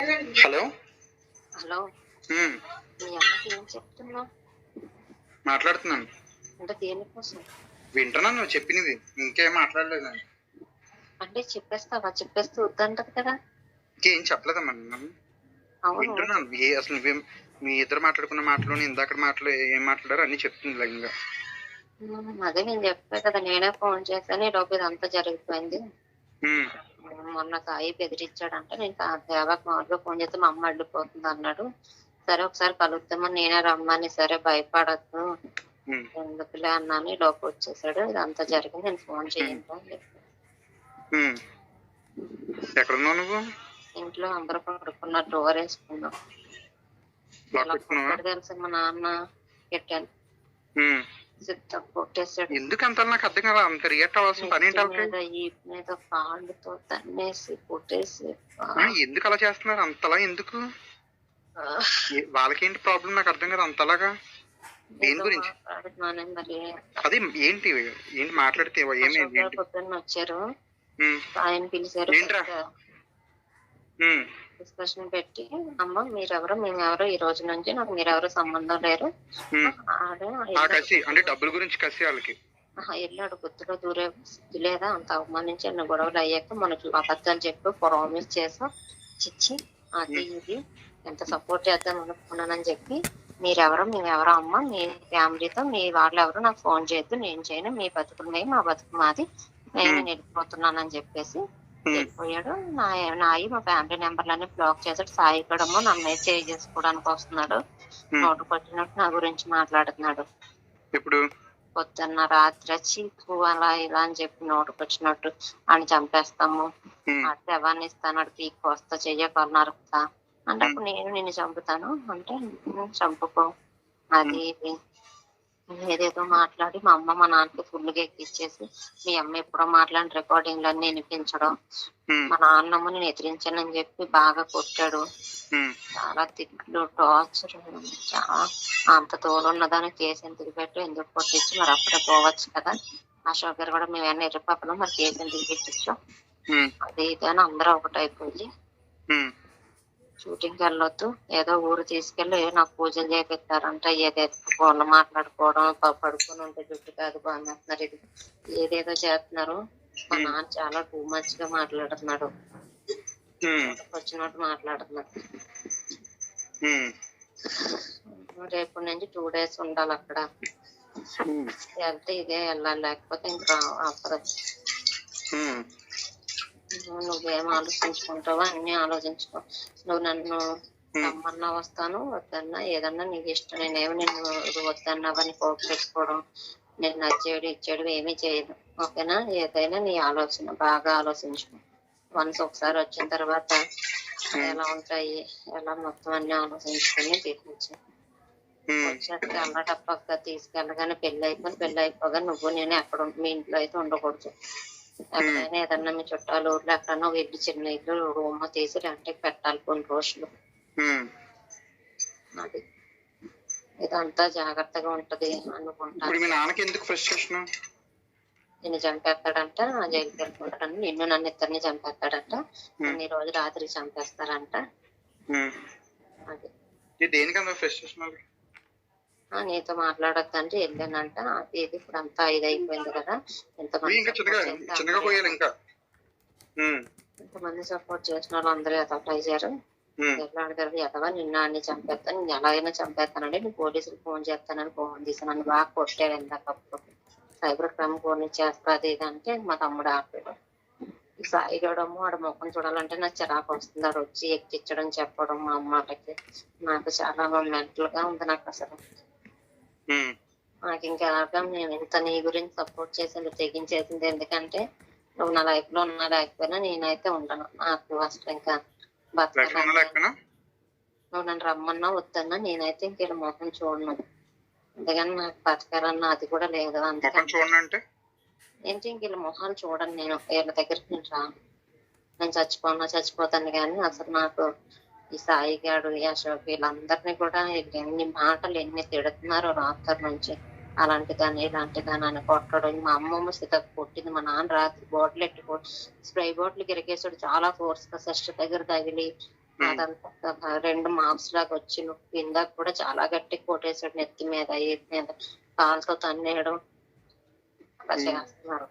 Hello. Hello, ఉమ్, మీ అమ్మకి ఏం చెప్తున్నావు? మాట్లాడుతున్నాను. అంటే దేనికోసం? వింటున్నాను నువ్వు చెప్పినవి, ఇంకేం మాట్లాడలేదు. అంటే చెప్పేస్తావా? చెప్పేస్తూ వద్దంటది కదా. ఇంకేం చెప్పలేదమ్మా నేను. అవును. వింటున్నాను. అసలు నువ్వేం మీ ఇద్దరు మాట్లాడుకున్న మాటలోని ఇందాక మాటలు ఏం మాట్లాడారో అన్ని చెప్తుంది లైన్గా. అదే నేను చెప్పా కదా, నేనే ఫోన్ చేశాను. ఈ లోపు ఇదంతా జరిగిపోయింది. ఉమ్, మొన్న సాయి బెదిరించాడంటే నేను దేవాకి మామూలుగా ఫోన్ చేస్తే మా అమ్మ అడ్డుపోతుంది అన్నాడు. సరే ఒకసారి కలుద్దామని నేనే రమ్మని, సరే భయపడద్దు ఉమ్, ఎందుకులే అన్నాను. ఈ లోపు వచ్చేసాడు. ఇదంతా జరిగింది, నేను ఫోన్ చేయండి అని చెప్పి. ఉమ్. ఎక్కడున్నావు నువ్వు? ఇంట్లో అందరూ పడుకున్నారు, డోర్ వేసుకున్నాం. లాక్ ఎలా పెట్టుకున్నావా? కొట్టాడు తెలుసా మా నాన్న? పెట్టాను, ఉమ్. కొట్టేశాడు. ఎందుకు అంత నాకు అర్థం కదా, అంత రియాక్ట్ అవ్వాల్సిన పని ఏంటి మీద మీద కాళ్ళతో తన్నేసి కొట్టేసి ఎందుకు అలా చేస్తున్నారు అంతలా? ఎందుకు వాళ్ళకేంటి ప్రాబ్లం నాకు అర్థం కదా అంతలాగా? దేని గురించి? మాట్లాడుతున్నాను మరి. అది ఏంటి ఏంటి మాట్లాడితే ఏమైంది? పొద్దున్న వచ్చారు, ఉమ్, ఆయన పిలిచారు. ఏంట్రా? ఉమ్, డిస్కషన్ పెట్టి, అమ్మ మీరెవరు మేమెవరు, ఈ రోజు నుంచి నాకు మీరెవరు సంబంధం లేరు. ఆ కసి అంటే డబ్బుల గురించి కసి వాళ్ళకి. వెళ్ళాడు, గుర్తులో దూరే స్థితి లేదా? అంత అవమానించి అన్న గొడవలు అయ్యాక మనకి అబద్ధాలు చెప్పి ప్రామిస్ చేసా చిచ్చి అది ఇది ఎంత సపోర్ట్ చేద్దాం అనుకున్నానని చెప్పి, మీరెవరో మేమెవరో అమ్మ, మీ ఫ్యామిలీతో మీ వాళ్ళు ఎవరు నాకు ఫోన్ చేయొద్దు, నేను చేయను, మీ బతుకులు మేము, మా బతుకు మాది, నేను వెళ్ళిపోతున్నానని చెప్పేసి వెళ్ళిపోయాడు. నాయి మా ఫ్యామిలీ నెంబర్లన్నీ బ్లాక్ చేసాడు. సాయి కూడా నన్ను చేంజ్ చేసుకోవడానికి వస్తున్నాడు. నోటు కొట్టినట్టు నా గురించి మాట్లాడుతున్నాడు. ఇప్పుడు పొద్దున్న రాత్రి వచ్చి అలా ఇలా అని చెప్పి నోటుకు వచ్చినట్టు అని చంపేస్తాము, ఆ శవాన్ని ఇస్తాను, పీక్ వస్తా, చెయ్యగలను నరుకుతా అంటే అప్పుడు నేను నిన్ను చంపుతాను అంటే చంపుకో అది ఇది ఏదేదో మాట్లాడి మా అమ్మ మా నాన్నకి ఫుల్గా ఎక్కిచ్చేసి, మీ అమ్మ ఎప్పుడో మాట్లాడిన రికార్డింగ్లన్నీ వినిపించడం, మా నాన్నమ్మ నేను ఎదిరించానని చెప్పి బాగా కొట్టాడు. చాలా తిట్లు, టార్చర్. చాలా అంత తోలున్నదాన్ని కేసు ఎందుకు పెట్టు, ఎందుకు కొట్టించు, మరి అప్పుడే పోవచ్చు కదా. అశోక్ గారు కూడా మేమన్నా ఎర్రపక్కన మరి కేసు ఎందుకు పెట్టించాం అది ఇది అని అందరూ ఒకటైపోయి, షూటింగ్కి వెళ్ళొద్దు, ఏదో ఊరు తీసుకెళ్ళి నాకు పూజలు చేపిస్తారంట, ఏదేదో ఫోన్లు మాట్లాడుకోవడం, పడుకొని ఉంటే జుట్టు కాదు బాగున్నారు, ఇది ఏదేదో చేస్తున్నారు. మా నాన్న చాలా టూ మచ్ గా మాట్లాడుతున్నాడు, వచ్చినట్టు మాట్లాడుతున్నాడు. రేపు నుంచి 2 days ఉండాలి అక్కడ. వెళ్తే ఇదే వెళ్ళాలి, లేకపోతే ఇంకా అప్పుడు నువ్వేం ఆలోచించుకుంటావో అన్ని ఆలోచించుకో. నువ్వు నన్ను రమ్మన్నా వస్తాను, వద్దన్నా ఏదన్నా నీకు ఇష్టం. నేనేమి నిన్ను వద్దన్నావని కోపం పెట్టుకోవడం, నేను నచ్చేడు ఇచ్చేడు ఏమీ చేయదు, ఓకేనా? ఏదైనా నీ ఆలోచన బాగా ఆలోచించుకో. వన్స్ ఒకసారి వచ్చిన తర్వాత ఎలా ఉంటాయి, ఎలా మొత్తం అన్ని ఆలోచించుకొని తీసుకొచ్చాను. వచ్చాక అల్లటప్పగా తీసుకెళ్ళగానే పెళ్లి అయిపోగా నువ్వు నేను ఎక్కడ మీ ఇంట్లో అయితే ఉండకూడదు. ఎక్కడైనా ఏదన్నా మీ చుట్టాలు ఊర్లో ఎక్కడన్నా వెళ్ళి చిన్న ఇల్లు రూమ్ తీసి రెంట్కి పెట్టాలి కొన్ని రోజులు. అది ఇదంతా జాగ్రత్తగా ఉంటది అనుకుంటాను. నిన్ను చంపేస్తాడంట, జైలుకి వెళ్ళిపోతాడంట, నిన్ను నన్ను ఇద్దరిని చంపేస్తాడంట, ఈ రోజు రాత్రి చంపేస్తారంట. అది నీతో మాట్లాడొద్దంటే వెళ్ళానంట. అది ఇది ఇప్పుడు అంతా ఇది అయిపోయింది కదా, ఇంతమంది సపోర్ట్ చేసిన వాళ్ళు అందరూ ఎదవటయ్యారు. ఎట్లాడతారు ఎదవా, నిన్న అన్ని చంపేస్తాను, నేను ఎలాగైనా చంపేస్తానండి, నేను పోలీసులకు ఫోన్ చేస్తానని ఫోన్ తీసాను. నన్ను బాగా కొట్టాడు ఇందాకప్పుడు, సైబర్ క్రైమ్ ఫోన్ చేస్తుంది ఇదంటే మా తమ్ముడు ఆపాడు. ఈ సాయిగడము ఆడ ముఖం చూడాలంటే నాకు చిరాకు వస్తుంది. ఆడ వచ్చి ఎక్కించడం చెప్పడం మా అమ్మకి నాకు చాలా మెంటల్ గా ఉంది. నాకు అసలు నాకు ఇంకెలాగా నేను ఇంత నీ గురించి సపోర్ట్ చేసింది తెగించేసింది, ఎందుకంటే నువ్వు నా లైఫ్ లో ఉన్నా లేకపోయినా నేనైతే ఉండను. నాకు అసలు ఇంకా బతకాలి. నువ్వు నన్ను రమ్మన్నా వద్దన్నా నేనైతే ఇంక మొహం చూడను, అందుకని నాకు బతకాలన్నా అది కూడా లేదు. అందుకని ఏంటి ఇంక వీళ్ళ మొహాలు చూడను, నేను వీళ్ళ దగ్గరికి నేను రాను. నేను చచ్చిపోతాను కానీ అసలు నాకు ఈ సాయి గాడు, ఈ అశోక్ వీళ్ళందరినీ కూడా ఎన్ని మాటలు ఎన్ని తిడుతున్నారో రాత్రి నుంచి. అలాంటి దాన్ని ఇలాంటి దాన్ని అని కొట్టడం. మా అమ్మమ్మ సీత కొట్టింది, మా నాన్న రాత్రి బాటిల్ ఎట్టుకో స్ప్రే బాటిల్ గిరికేసాడు చాలా ఫోర్స్ గా, సిస్టర్ దగ్గర తగిలి అదంతా 2 మార్క్స్ లాగా వచ్చి నొప్పి. ఇందాక కూడా చాలా గట్టి కొట్టేసాడు నెత్తి మీద, ఏటి మీద కాలుతో తన్నేయడం అలా చేస్తున్నారు.